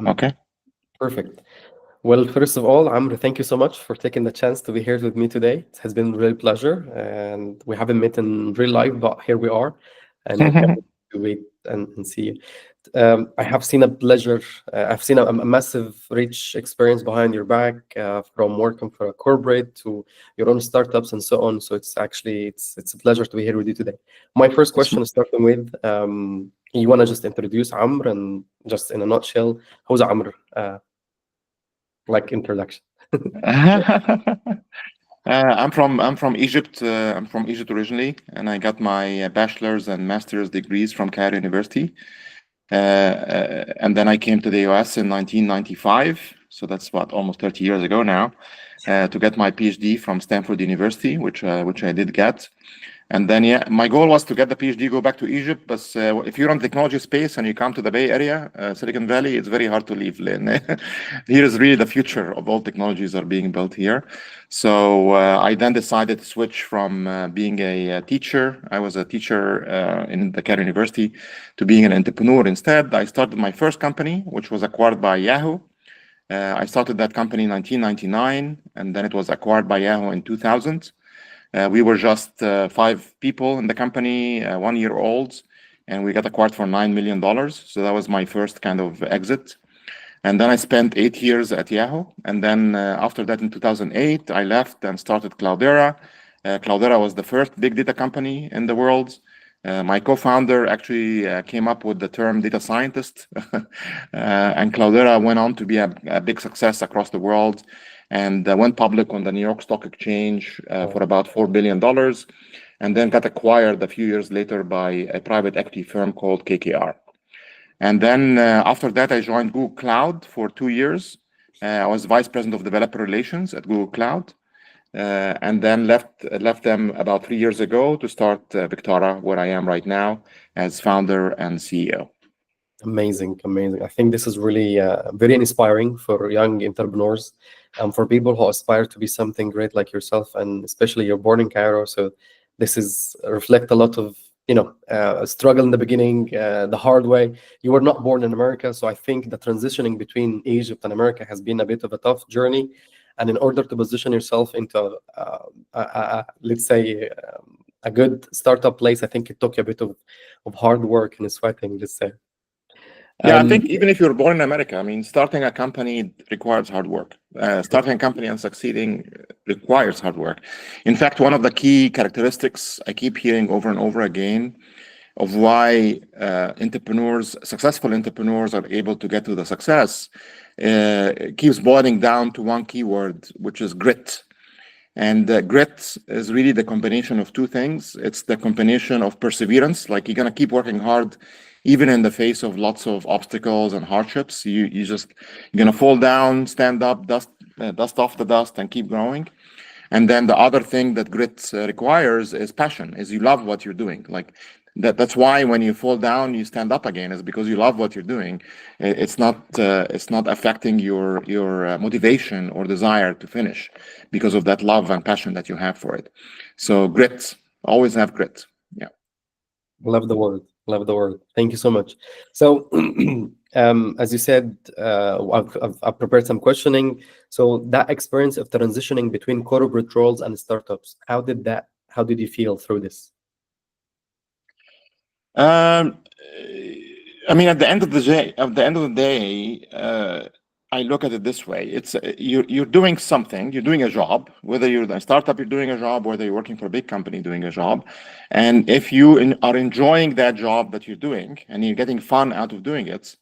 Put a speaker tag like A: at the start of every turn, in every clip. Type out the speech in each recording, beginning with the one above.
A: Okay.
B: Perfect. Well, first of all, Amr, thank you so much for taking the chance to be here with me today. It has been a real pleasure, and we haven't met in real life, but here we are, and I can't wait to wait and see you. I have seen a pleasure. I've seen a massive, rich experience behind your back, from working for a corporate to your own startups and so on. So it's a pleasure to be here with you today. My first
A: It's
B: question is starting with, you want to just introduce Amr and just in a nutshell, who's Amr? Like introduction.
A: I'm from Egypt. I'm from Egypt originally, and I got my bachelor's and master's degrees from Cairo University. And then I came to the US in 1995, so that's what, almost 30 years ago now, to get my PhD from Stanford University, which I did get. And then, yeah, my goal was to get the PhD, go back to Egypt. But if you're in technology space and you come to the Bay Area, Silicon Valley, it's very hard to leave. Here is really the future of all technologies are being built here. So I then decided to switch from being a teacher. I was a teacher in the Cairo University to being an entrepreneur instead. I started my first company, which was acquired by Yahoo. I started that company in 1999, and then it was acquired by Yahoo in 2000. We were just 5 people in the company, 1 year olds, and we got acquired for $9 million. So that was my first kind of exit. And then I spent 8 years at Yahoo. And then after that, in 2008, I left and started Cloudera. Cloudera was the first big data company in the world. My co-founder actually came up with the term data scientist. And Cloudera went on to be a big success across the world, and went public on the New York Stock Exchange for about $4 billion, and then got acquired a few years later by a private equity firm called KKR. And then after that, I joined Google Cloud for 2 years. I was vice president of developer relations at Google Cloud, and then left them about 3 years ago to start Vectara, where I am right now as founder and CEO.
B: Amazing, amazing. I think this is really very inspiring for young entrepreneurs, for people who aspire to be something great like yourself, and especially you're born in Cairo. So this is reflect a lot of struggle in the beginning, the hard way. You were not born in America, so I think the transitioning between Egypt and America has been a bit of a tough journey. And in order to position yourself into, let's say, a good startup place, I think it took a bit of hard work and sweating, let's say.
A: Yeah, I think even if you're born in America, I mean, starting a company requires hard work. Starting a company and succeeding requires hard work. In fact, one of the key characteristics I keep hearing over and over again of why successful entrepreneurs are able to get to the success, keeps boiling down to one keyword, which is grit. And grit is really the combination of two things. It's the combination of perseverance, like you're going to keep working hard even in the face of lots of obstacles and hardships. You're going to fall down, stand up, dust off the dust, and keep growing. And then the other thing that grit requires is passion, is you love what you're doing. Like that's why when you fall down, you stand up again, is because you love what you're doing. It's not affecting your motivation or desire to finish because of that love and passion that you have for it. So grit, always have grit. Yeah.
B: Love the word. Love the word. Thank you so much. So, as you said, I've prepared some questioning. So that experience of transitioning between corporate roles and startups, how did you feel through this?
A: I mean, at the end of the day, I look at it this way: it's you're doing something, you're doing a job. Whether you're a startup, you're doing a job. Whether you're working for a big company, doing a job. And if you are enjoying that job that you're doing, and you're getting fun out of doing it,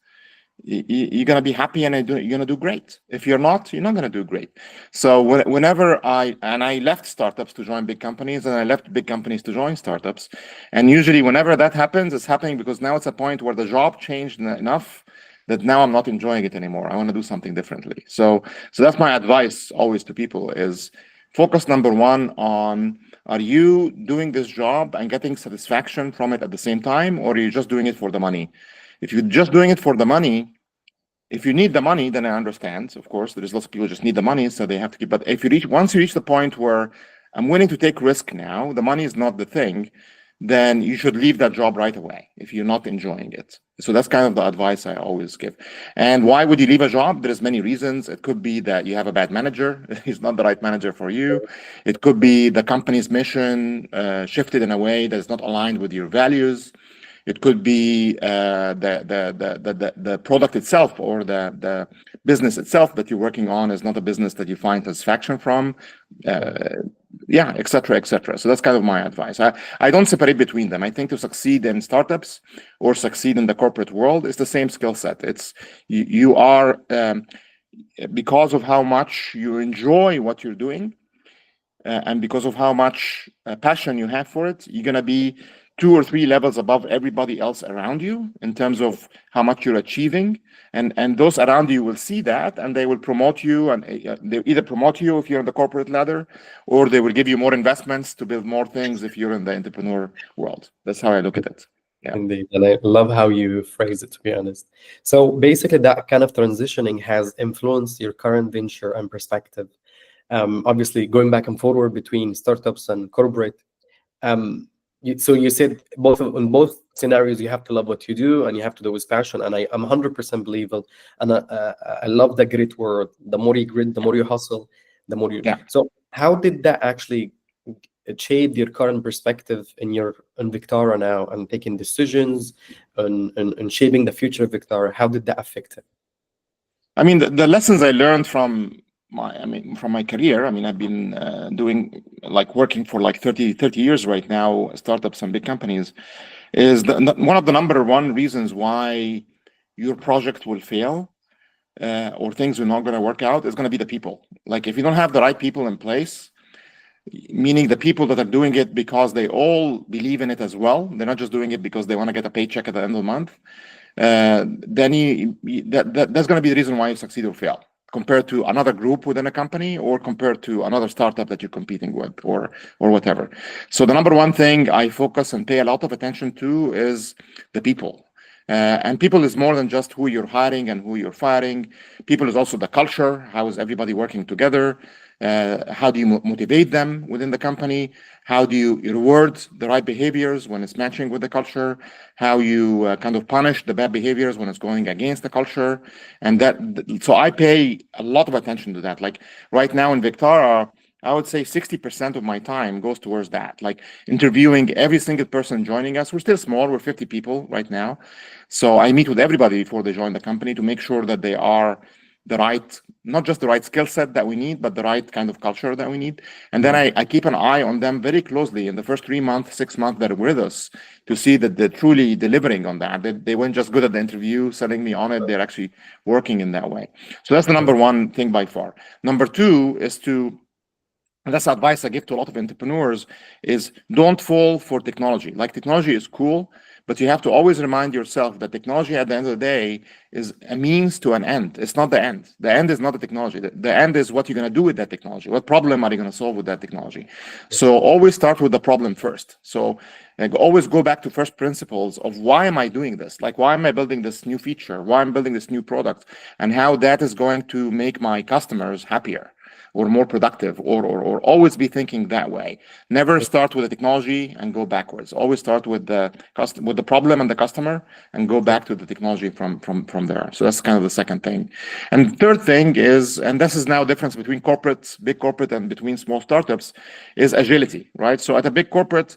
A: you're gonna be happy, and you're gonna do great. If you're not gonna do great. So whenever I left startups to join big companies, and I left big companies to join startups, and usually whenever that happens, it's happening because now it's a point where the job changed enough that now I'm not enjoying it anymore. I want to do something differently. So that's my advice always to people: is focus, number one, on, are you doing this job and getting satisfaction from it at the same time, or are you just doing it for the money? If you're just doing it for the money, if you need the money, then I understand. Of course, there's lots of people who just need the money, so they have to keep. But if once you reach the point where I'm willing to take risk now, the money is not the thing, then you should leave that job right away if you're not enjoying it. So that's kind of the advice I always give. And why would you leave a job? There's many reasons. It could be that you have a bad manager. He's not the right manager for you. It could be the company's mission shifted in a way that is not aligned with your values. It could be the product itself or the business itself that you're working on is not a business that you find satisfaction from. Yeah, et cetera, et cetera. So that's kind of my advice. I don't separate between them. I think to succeed in startups or succeed in the corporate world, it's the same skill set. It's you are because of how much you enjoy what you're doing, and because of how much passion you have for it, you're gonna be 2 or 3 levels above everybody else around you in terms of how much you're achieving, and those around you will see that, and they will promote you, and they either promote you if you're in the corporate ladder, or they will give you more investments to build more things if you're in the entrepreneur world. That's how I look at it. Yeah.
B: Indeed, and I love how you phrase it, to be honest. So basically, that kind of transitioning has influenced your current venture and perspective. Obviously, going back and forward between startups and corporate. So you said in both scenarios, you have to love what you do and you have to do with passion. And I'm 100% believer. And I love the grit word. The more you grit, the more you hustle, the more you.
A: Yeah.
B: So how did that actually shape your current perspective in Vectara now and taking decisions and shaping the future of Vectara? How did that affect it?
A: I mean, the lessons I learned from my career. I mean, I've been working for like 30 years right now, startups and big companies, is one of the number one reasons why your project will fail or things are not going to work out is going to be the people. Like if you don't have the right people in place, meaning the people that are doing it because they all believe in it as well, they're not just doing it because they want to get a paycheck at the end of the month, then that's going to be the reason why you succeed or fail, compared to another group within a company or compared to another startup that you're competing with or whatever. So the number one thing I focus and pay a lot of attention to is the people. And people is more than just who you're hiring and who you're firing. People is also the culture. How is everybody working together? How do you motivate them within the company? How do you reward the right behaviors when it's matching with the culture? How you kind of punish the bad behaviors when it's going against the culture? And so I pay a lot of attention to that. Like right now in Vectara, I would say 60% of my time goes towards that, like interviewing every single person joining us. We're still small, we're 50 people right now. So I meet with everybody before they join the company to make sure that they are the right, not just the right skill set that we need, but the right kind of culture that we need. And then I keep an eye on them very closely in the first 3 months, 6 months that are with us to see that they're truly delivering on that. They weren't just good at the interview, selling me on it. They're actually working in that way. So that's the number one thing by far. Number two is and that's advice I give to a lot of entrepreneurs, is don't fall for technology. Like technology is cool, but you have to always remind yourself that technology at the end of the day is a means to an end. It's not the end. The end is not the technology. The end is what you're going to do with that technology. What problem are you going to solve with that technology? So always start with the problem first. So always go back to first principles of why am I doing this? Like, why am I building this new feature? Why am I building this new product? And how that is going to make my customers happier or more productive, or always be thinking that way. Never start with the technology and go backwards. Always start with the problem and the customer and go back to the technology from there. So that's kind of the second thing. And third thing is, and this is now difference between big corporate and between small startups, is agility, right? So at a big corporate,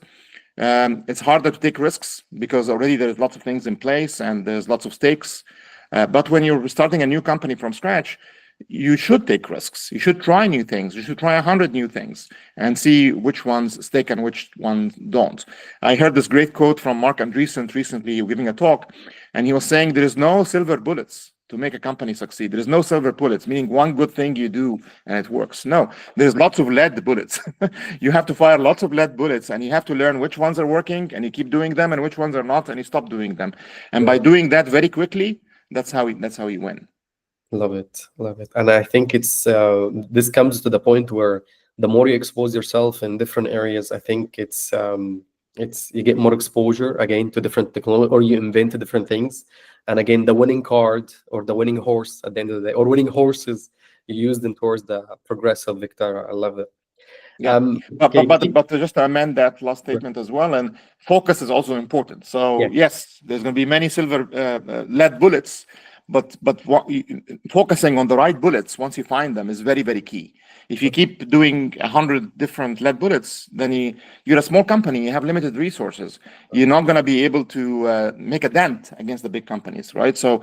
A: it's harder to take risks because already there's lots of things in place and there's lots of stakes. But when you're starting a new company from scratch, you should take risks. You should try new things. You should try 100 new things and see which ones stick and which ones don't. I heard this great quote from Mark Andreessen recently giving a talk, and he was saying there is no silver bullets to make a company succeed. There is no silver bullets, meaning one good thing you do and it works. No, there's lots of lead bullets. You have to fire lots of lead bullets, and you have to learn which ones are working, and you keep doing them, and which ones are not, and you stop doing them. And by doing that very quickly, that's how you win.
B: Love it. And I think it's this comes to the point where the more you expose yourself in different areas, I think it's you get more exposure again to different technology, or you invent different things. And again, the winning card or the winning horse at the end of the day, or winning horses, you use them towards the progress of Vectara. I love it.
A: Yeah,
B: Okay.
A: but to just amend that last statement as well, and focus is also important. So
B: Yeah.
A: yes, there's going to be many silver lead bullets, but focusing on the right bullets once you find them is very, very key. If you keep doing 100 different lead bullets, then you're a small company, you have limited resources. You're not going to be able to make a dent against the big companies, right? So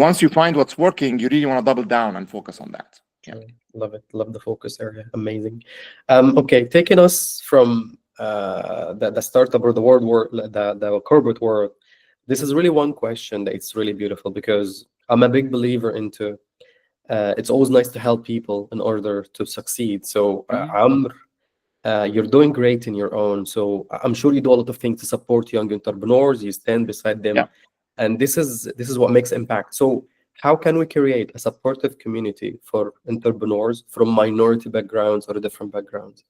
A: once you find what's working, you really want to double down and focus on that. Yeah.
B: Love it. Love the focus area. Amazing. Okay, taking us from the startup or the the corporate world, this is really one question that it's really beautiful because I'm a big believer into it's always nice to help people in order to succeed. So Amr, you're doing great in your own. So I'm sure you do a lot of things to support young entrepreneurs. You stand beside them,
A: Yeah.
B: and this is what makes impact. So how can we create a supportive community for entrepreneurs from minority backgrounds or different backgrounds?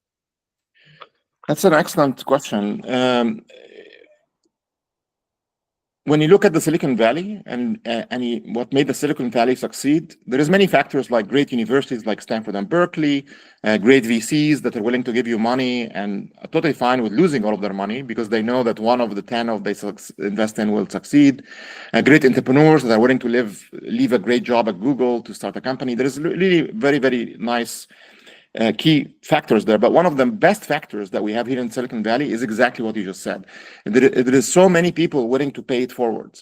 A: That's an excellent question. When you look at the Silicon Valley and what made the Silicon Valley succeed, there is many factors like great universities like Stanford and Berkeley, great VCs that are willing to give you money and are totally fine with losing all of their money because they know that one of the 10 of they invest in will succeed. Great entrepreneurs that are willing to leave a great job at Google to start a company. There is really very, very nice key factors there. But one of the best factors that we have here in Silicon Valley is exactly what you just said. There is so many people willing to pay it forward.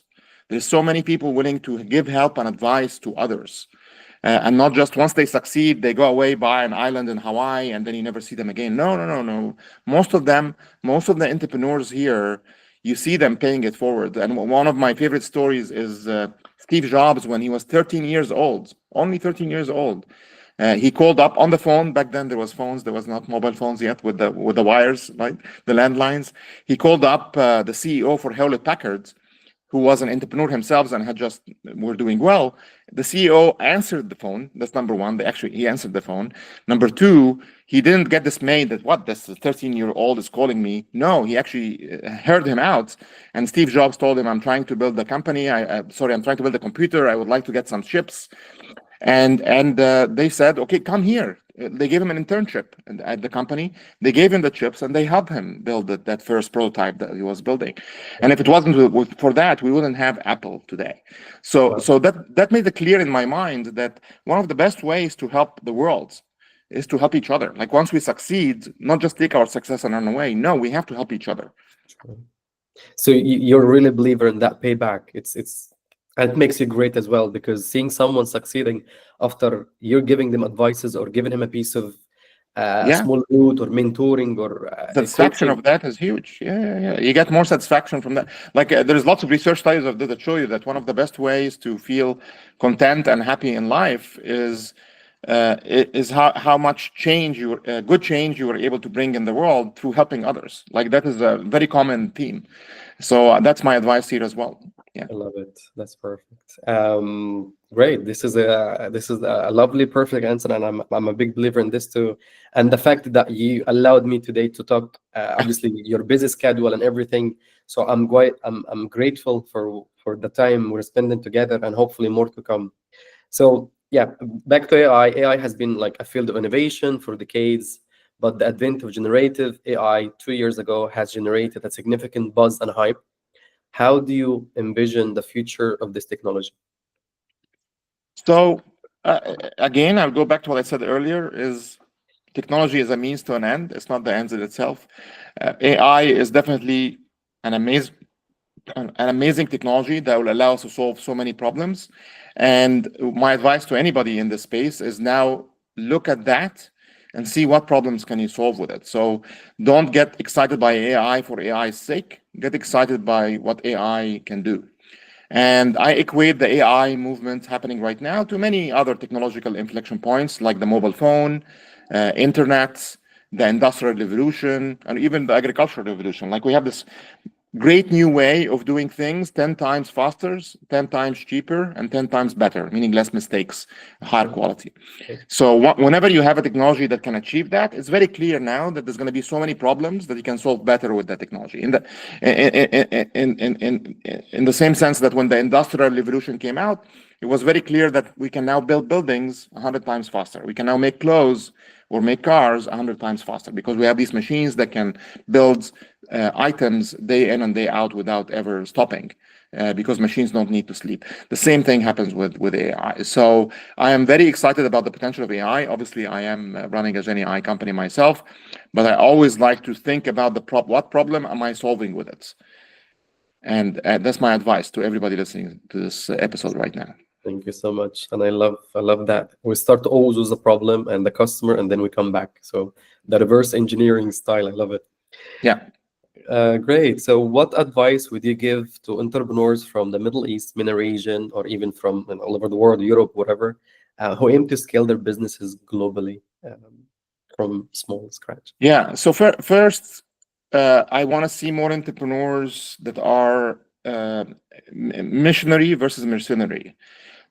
A: There's so many people willing to give help and advice to others. And not just once they succeed, they go away, buy an island in Hawaii, and then you never see them again. No. Most of the entrepreneurs here, you see them paying it forward. And one of my favorite stories is Steve Jobs when he was 13 years old, only 13 years old. He called up on the phone. Back then there was phones. There was not mobile phones yet with the wires, right? The landlines. He called up the CEO for Hewlett Packard, who was an entrepreneur himself and were doing well. The CEO answered the phone. That's number one. He answered the phone. Number two, he didn't get dismayed that this 13-year-old is calling me. No, he actually heard him out. And Steve Jobs told him, "I'm trying to build the company. I'm trying to build a computer. I would like to get some chips." And they said, "Okay, come here." They gave him an internship at the company. They gave him the chips and they helped him build that first prototype that he was building. And if it wasn't for that, we wouldn't have Apple today. So that made it clear in my mind that one of the best ways to help the world is to help each other. Like once we succeed, not just take our success and run away. No, we have to help each other.
B: So you're really a believer in that payback. And it makes you great as well because seeing someone succeeding after you're giving them advices or giving him a piece of small loot or mentoring or
A: satisfaction of that is huge. Yeah. You get more satisfaction from that. Like there's lots of research studies that show you that one of the best ways to feel content and happy in life is how much good change you were able to bring in the world through helping others. Like that is a very common theme. So that's my advice here as well. Yeah,
B: I love it. That's perfect. Great. This is a lovely, perfect answer, and I'm a big believer in this too. And the fact that you allowed me today to talk, obviously your busy schedule and everything. So I'm grateful for the time we're spending together, and hopefully more to come. So yeah, back to AI. AI has been like a field of innovation for decades, but the advent of generative AI 2 years ago has generated a significant buzz and hype. How do you envision the future of this technology?
A: So again, I'll go back to what I said earlier, is technology is a means to an end. It's not the end in itself. AI is definitely an amazing technology that will allow us to solve so many problems. And my advice to anybody in this space is now look at that and see what problems can you solve with it. So don't get excited by AI for AI's sake. Get excited by what AI can do. And I equate the AI movement happening right now to many other technological inflection points like the mobile phone, internet, the industrial revolution, and even the agricultural revolution. Like we have this great new way of doing things 10 times faster, 10 times cheaper, and 10 times better, meaning less mistakes, higher quality. So whenever you have a technology that can achieve that, it's very clear now that there's going to be so many problems that you can solve better with that technology. In the same sense that when the industrial revolution came out, it was very clear that we can now build buildings 100 times faster. We can now make clothes or make cars 100 times faster, because we have these machines that can build items day in and day out without ever stopping. Because machines don't need to sleep. The same thing happens with AI. So I am very excited about the potential of AI. Obviously, I am running a Gen AI company myself, but I always like to think about what problem am I solving with it? And that's my advice to everybody listening to this episode right now.
B: Thank you so much, and I love that we start always with the problem and the customer, and then we come back. So the reverse engineering style, I love it.
A: Yeah.
B: Great. So, what advice would you give to entrepreneurs from the Middle East, MENA region, or even from all over the world, Europe, whatever, who aim to scale their businesses globally from small scratch?
A: Yeah. So first, I want to see more entrepreneurs that are missionary versus mercenary.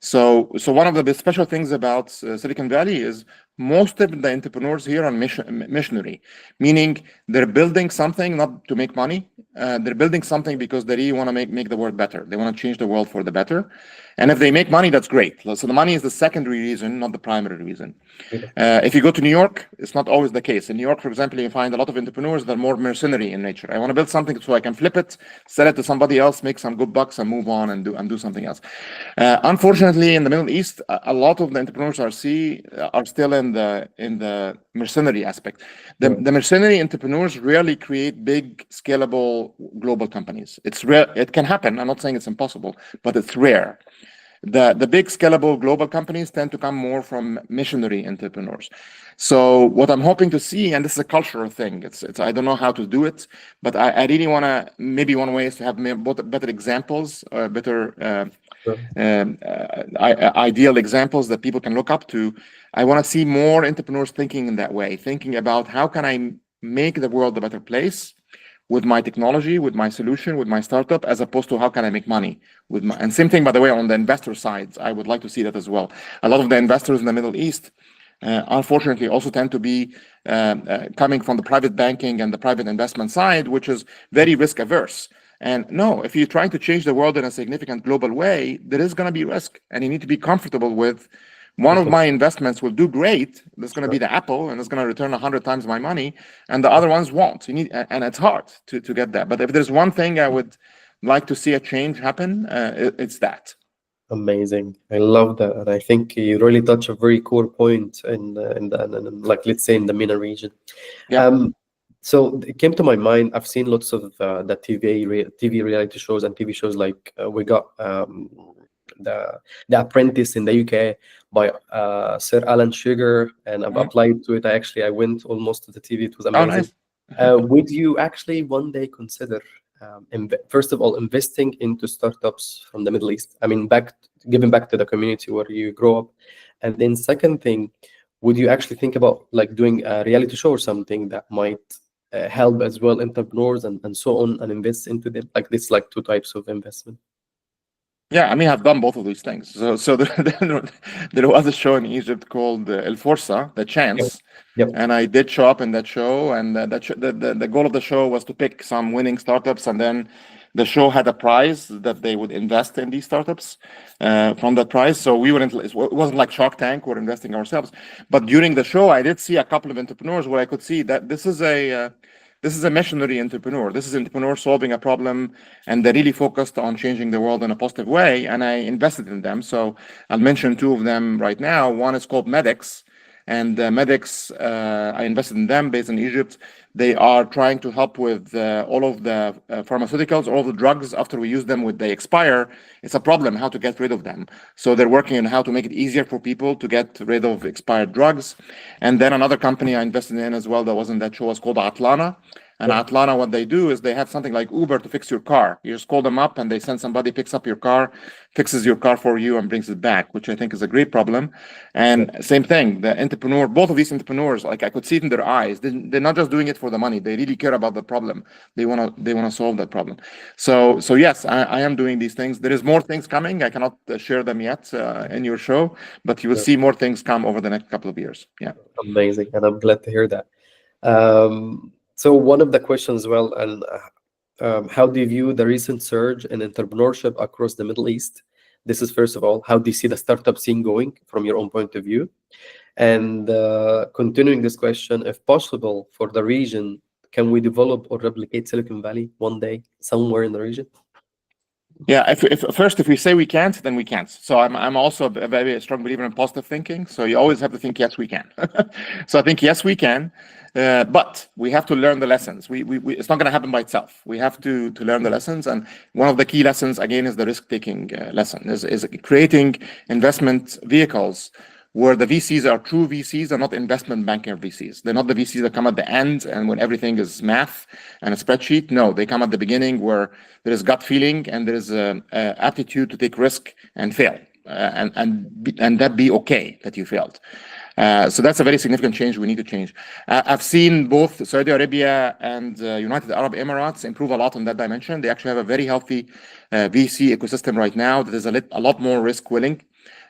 A: So one of the special things about Silicon Valley is most of the entrepreneurs here are missionary, meaning they're building something not to make money. They're building something because they really want to make the world better. They want to change the world for the better. And if they make money, that's great. So the money is the secondary reason, not the primary reason. If you go to New York, it's not always the case. In New York, for example, you find a lot of entrepreneurs that are more mercenary in nature. I want to build something so I can flip it, sell it to somebody else, make some good bucks, and move on and do something else. Unfortunately, in the Middle East, a lot of the entrepreneurs are still in the mercenary aspect. The mercenary entrepreneurs rarely create big, scalable global companies. It's rare. It can happen. I'm not saying it's impossible, but it's rare. The big scalable global companies tend to come more from missionary entrepreneurs. So what I'm hoping to see, and this is a cultural thing, it's I don't know how to do it, but I really want to, maybe one way is to have better examples, better ideal examples that people can look up to. I want to see more entrepreneurs thinking in that way, thinking about how can I make the world a better place with my technology, with my solution, with my startup, as opposed to how can I make money with my. And same thing, by the way, on the investor side, I would like to see that as well. A lot of the investors in the Middle East, unfortunately, also tend to be coming from the private banking and the private investment side, which is very risk averse. And no, if you're trying to change the world in a significant global way, there is going to be risk, and you need to be comfortable with. One of my investments will do great. That's going to be the Apple, and it's going to return 100 times my money, and the other ones won't. You need, and it's hard to get that. But if there's one thing I would like to see a change happen, it's that.
B: Amazing. I love that, and I think you really touch a very core point in like, let's say, in the MENA region.
A: Yeah.
B: So it came to my mind. I've seen lots of the TV reality shows and TV shows, like we got the Apprentice in the UK by Sir Alan Sugar, and I've applied to it. I went almost to the TV. It was amazing.
A: Oh, nice.
B: Would you actually one day consider, first of all, investing into startups from the Middle East? I mean, giving back to the community where you grow up, and then second thing, would you actually think about like doing a reality show or something that might help as well entrepreneurs and so on, and invest into them? Like this, like two types of investment.
A: Yeah, I mean, I've done both of these things. So there was a show in Egypt called El Forza, The Chance,
B: Yep.
A: and I did show up in that show. And the goal of the show was to pick some winning startups, and then the show had a prize that they would invest in these startups from that prize. So we weren't. It wasn't like Shark Tank. We're investing ourselves. But during the show, I did see a couple of entrepreneurs where I could see that this is a missionary entrepreneur. This is an entrepreneur solving a problem, and they're really focused on changing the world in a positive way. And I invested in them. So I'll mention two of them right now. One is called Medix. And Medix, I invested in them based in Egypt. They are trying to help with all of the pharmaceuticals, all the drugs. After we use them, they expire. It's a problem how to get rid of them. So they're working on how to make it easier for people to get rid of expired drugs. And then another company I invested in as well that was in that show was called Atlana. And Atlana, what they do is they have something like Uber to fix your car. You just call them up and they send somebody, picks up your car, fixes your car for you and brings it back, which I think is a great problem. And same thing, the entrepreneur, both of these entrepreneurs, like I could see it in their eyes. They're not just doing it for the money. They really care about the problem. They want to solve that problem. So yes, I am doing these things. There is more things coming. I cannot share them yet in your show, but you will see more things come over the next couple of years. Yeah.
B: Amazing. And I'm glad to hear that. So one of the questions, well, and how do you view the recent surge in entrepreneurship across the Middle East, This is first of all, how do you see the startup scene going from your own point of view? And continuing this question, if possible for the region, can we develop or replicate Silicon Valley one day somewhere in the region?
A: Yeah, if we say we can't, then we can't. So I'm also a very strong believer in positive thinking. So you always have to think, yes, we can. So I think, yes, we can, but we have to learn the lessons. It's not going to happen by itself. We have to learn the lessons. And one of the key lessons, again, is the risk-taking lesson, is creating investment vehicles where the VCs are true VCs and not investment banker VCs. They're not the VCs that come at the end and when everything is math and a spreadsheet. No, they come at the beginning where there is gut feeling and there is a aptitude to take risk and fail, and that be okay that you failed. So that's a very significant change we need to change. I've seen both Saudi Arabia and United Arab Emirates improve a lot on that dimension. They actually have a very healthy VC ecosystem right now that is a lot more risk willing.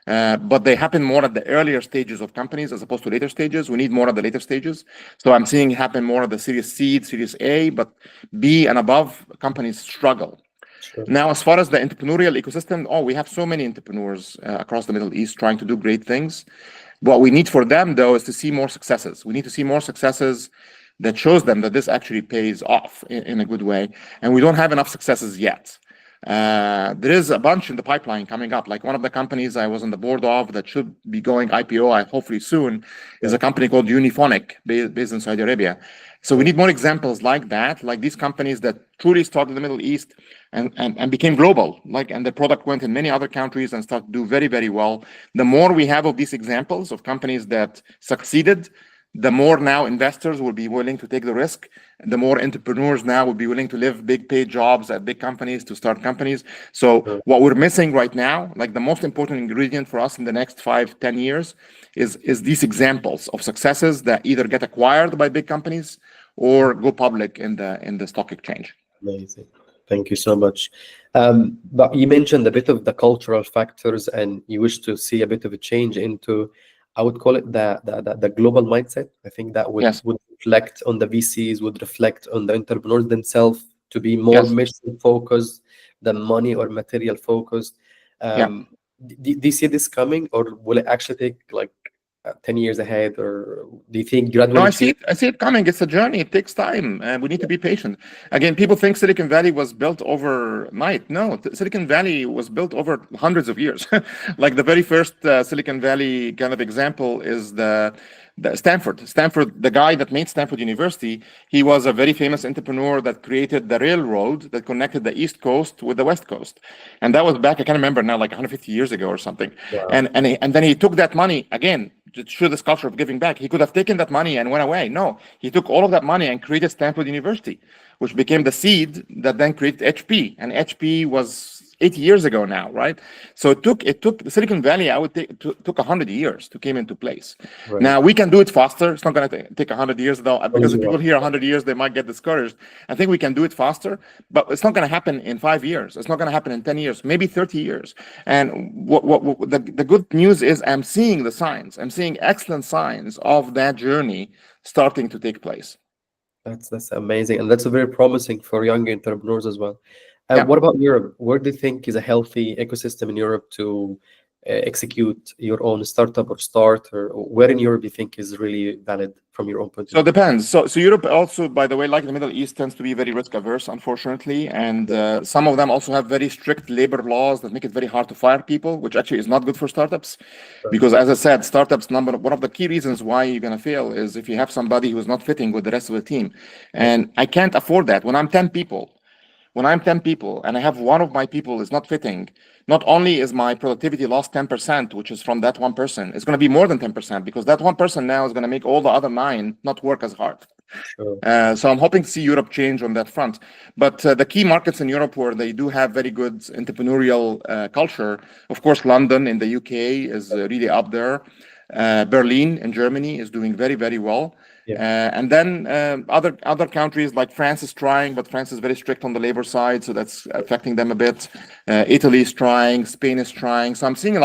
A: But they happen more at the earlier stages of companies as opposed to later stages. We need more at the later stages. So I'm seeing it happen more at the Series C, Series A, but B and above companies struggle.
B: Sure.
A: Now, as far as the entrepreneurial ecosystem, we have so many entrepreneurs across the Middle East trying to do great things. What we need for them, though, is to see more successes. We need to see more successes that shows them that this actually pays off in a good way. And we don't have enough successes yet. There is a bunch in the pipeline coming up. Like one of the companies I was on the board of that should be going IPO, hopefully soon, is a company called Uniphonic based in Saudi Arabia. So we need more examples like that, like these companies that truly started in the Middle East and became global, and the product went in many other countries and started to do very, very well. The more we have of these examples of companies that succeeded, the more now investors will be willing to take the risk. The more entrepreneurs now will be willing to live big paid jobs at big companies to start companies. So what we're missing right now, like the most important ingredient for us in the next 5-10 years is these examples of successes that either get acquired by big companies or go public in the stock exchange.
B: Amazing. Thank you so much. But you mentioned a bit of the cultural factors and you wish to see a bit of a change into, I would call it the global mindset. I think that would reflect on the VCs, would reflect on the entrepreneurs themselves to be more mission focused than money or material focused. Do you see this coming, or will it actually take like 10 years ahead, or do you think gradually?
A: No, I see it coming. It's a journey. It takes time, and we need to be patient. Again, people think Silicon Valley was built overnight. No, Silicon Valley was built over hundreds of years. Like the very first Silicon Valley kind of example is the Stanford. The guy that made Stanford University, he was a very famous entrepreneur that created the railroad that connected the East Coast with the West Coast. And that was back, I can't remember now, like 150 years ago or something. Wow. And then he took that money, again, to show this culture of giving back. He could have taken that money and went away. No, he took all of that money and created Stanford University, which became the seed that then created HP. And HP was 80 years ago now, right? So it took Silicon Valley, I would took 100 years to came into place. Right. Now we can do it faster. It's not going to take 100 years though, because if people hear 100 years, they might get discouraged. I think we can do it faster, but it's not going to happen in 5 years. It's not going to happen in 10 years, maybe 30 years. And the good news is I'm seeing the signs. I'm seeing excellent signs of that journey starting to take place.
B: That's amazing, and that's very promising for young entrepreneurs as well. What about Europe? Where do you think is a healthy ecosystem in Europe to execute your own startup or start, or where in Europe do you think is really valid from your own point of view?
A: So it depends. So Europe also, by the way, like the Middle East, tends to be very risk averse, unfortunately. And some of them also have very strict labor laws that make it very hard to fire people, which actually is not good for startups. Because as I said, startups, one of the key reasons why you're going to fail is if you have somebody who's not fitting with the rest of the team. And I can't afford that. When I'm 10 people and I have one of my people is not fitting, not only is my productivity lost 10%, which is from that one person, it's going to be more than 10% because that one person now is going to make all the other 9 not work as hard. Sure. So I'm hoping to see Europe change on that front. But the key markets in Europe where they do have very good entrepreneurial culture, of course, London in the UK is really up there. Berlin in Germany is doing very, very well. And then other countries like France is trying, but France is very strict on the labor side, so that's affecting them a bit. Italy is trying, Spain is trying. So I'm seeing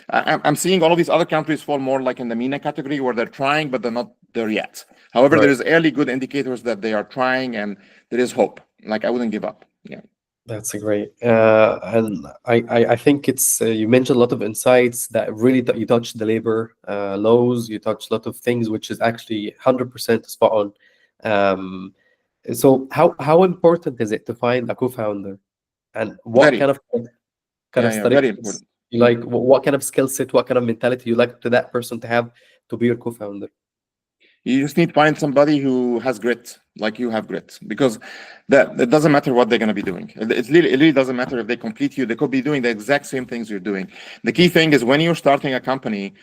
A: I'm seeing all of these other countries fall more like in the MENA category where they're trying, but they're not there yet. However, there is early good indicators that they are trying and there is hope. Like I wouldn't give up. Yeah.
B: That's great. And I think it's you mentioned a lot of insights that really you touch the labor laws, you touch a lot of things, which is actually 100% spot on. Um, so how important is it to find a co-founder, and what
A: Very,
B: kind of
A: yeah, very
B: characteristics
A: important.
B: you like? What kind of skill set, what kind of mentality you like to that person to have to be your co-founder?
A: You just need to find somebody who has grit, like you have grit, because that it doesn't matter what they're going to be doing. It really doesn't matter if they complete you. They could be doing the exact same things you're doing. The key thing is when you're starting a company,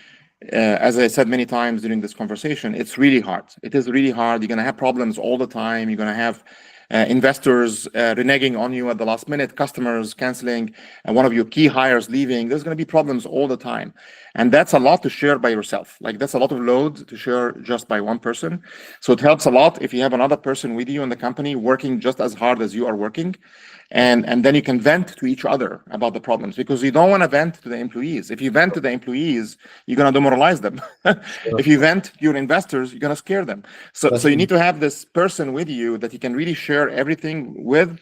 A: as I said many times during this conversation, it's really hard. It is really hard. You're going to have problems all the time. You're going to have investors reneging on you at the last minute, customers canceling, and one of your key hires leaving. There's going to be problems all the time. And that's a lot to share by yourself. Like that's a lot of load to share just by one person. So it helps a lot if you have another person with you in the company working just as hard as you are working. And then you can vent to each other about the problems because you don't want to vent to the employees. If you vent to the employees, you're going to demoralize them.
B: Sure.
A: If you vent to your investors, you're going to scare them. So
B: That's
A: you need to have this person with you that you can really share everything with,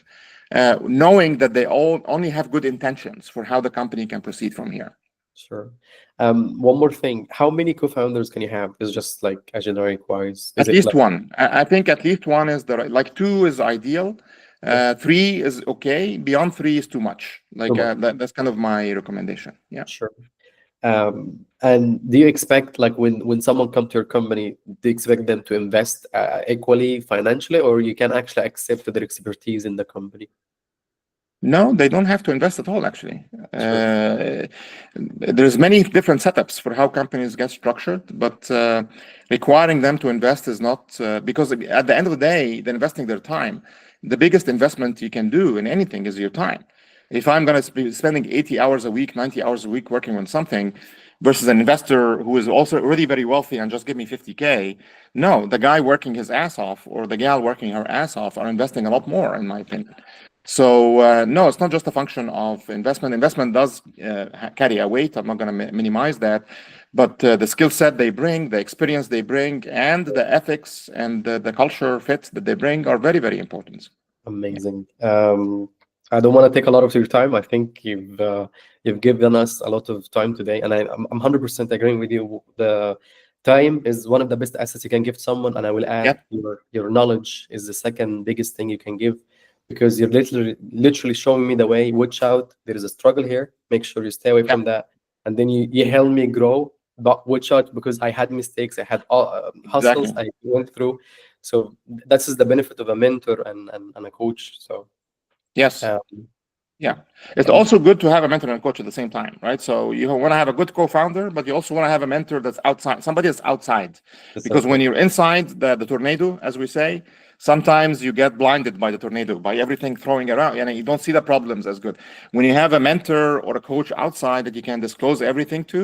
A: knowing that they all only have good intentions for how the company can proceed from here.
B: sure. One more thing. How many co-founders can you have? Is just like a generic wise? Is
A: At
B: it
A: least
B: like
A: one. I think at least one is the right. Like two is ideal.
B: okay,
A: Three is okay. Beyond three is too much.
B: too
A: Like
B: much?
A: that's kind of my recommendation. Yeah.
B: Sure. And do you expect like when someone come to your company, do you expect them to invest equally financially, or you can actually accept their expertise in the company?
A: No, they don't have to invest at all, actually.
B: Sure.
A: There's many different setups for how companies get structured, but requiring them to invest is not because at the end of the day, they're investing their time. The biggest investment you can do in anything is your time. If I'm going to be spending 80 hours a week, 90 hours a week working on something versus an investor who is also already very wealthy and just give me 50K, no, the guy working his ass off or the gal working her ass off are investing a lot more, in my opinion. So no, it's not just a function of investment. Investment does carry a weight. I'm not going to minimize that, but the skill set they bring, the experience they bring, and the ethics and the culture fit that they bring are very, very important.
B: Amazing. I don't want to take a lot of your time. I think you've given us a lot of time today, and I'm 100% agreeing with you. The time is one of the best assets you can give someone, and I will add
A: Yep,
B: your knowledge is the second biggest thing you can give, because you're literally showing me the way. Watch out, there is a struggle here. Make sure you stay away
A: yep,
B: from that, and then you help me grow. But watch out, because I had mistakes, I had hustles
A: exactly.
B: I went through. So that's the benefit of a mentor and a coach. So
A: Yes.
B: um,
A: Yeah. It's
B: um,
A: also good to have a mentor and a coach at the same time, right? So you want to have a good co-founder, but you also want to have a mentor that's outside, somebody that's outside.
B: that's
A: Because when
B: okay.
A: you're inside the tornado, as we say, sometimes you get blinded by the tornado, by everything throwing around, and you don't see the problems as good. When you have a mentor or a coach outside that you can disclose everything to,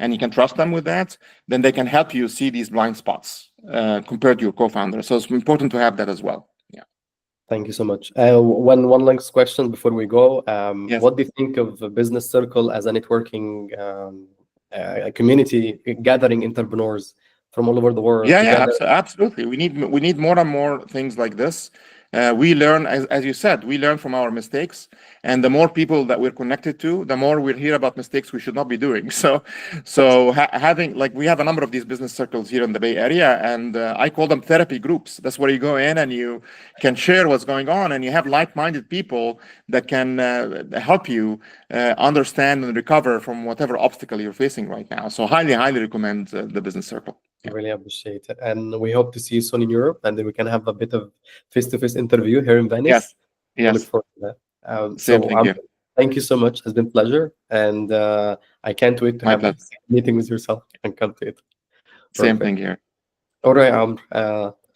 A: and you can trust them with that, then they can help you see these blind spots compared to your co-founder. So it's important to have that as well. Yeah.
B: Thank you so much. One last question before we go.
A: Yes.
B: What do you think of a business circle as a networking community, gathering entrepreneurs from all over the world
A: Yeah, yeah,
B: together?
A: absolutely. We need more and more things like this. We learn, as you said, we learn from our mistakes, and the more people that we're connected to, the more we'll hear about mistakes we should not be doing. So having like we have a number of these business circles here in the Bay Area, and I call them therapy groups. That's where you go in and you can share what's going on, and you have like-minded people that can help you understand and recover from whatever obstacle you're facing right now. So highly, highly recommend the business circle. Yeah.
B: Really appreciate it. And we hope to see you soon in Europe, and then we can have a bit of face-to-face interview here in
A: Yes.
B: Venice. I look
A: Yes.
B: forward to that.
A: Same thing here.
B: Thank you so much. It's been a pleasure. And I can't wait to
A: My
B: have a
A: pleasure.
B: meeting with yourself and come to it.
A: Same
B: Perfect.
A: thing here.
B: All right, Amr.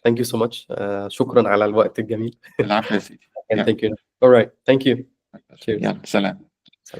B: Thank you so much. شكرا على الوقت الجميل.
A: العفو يا سيدي.
B: And
A: Yeah.
B: thank you. All right. Thank you.
A: My pleasure.
B: Cheers.
A: يلا سلام.
B: So-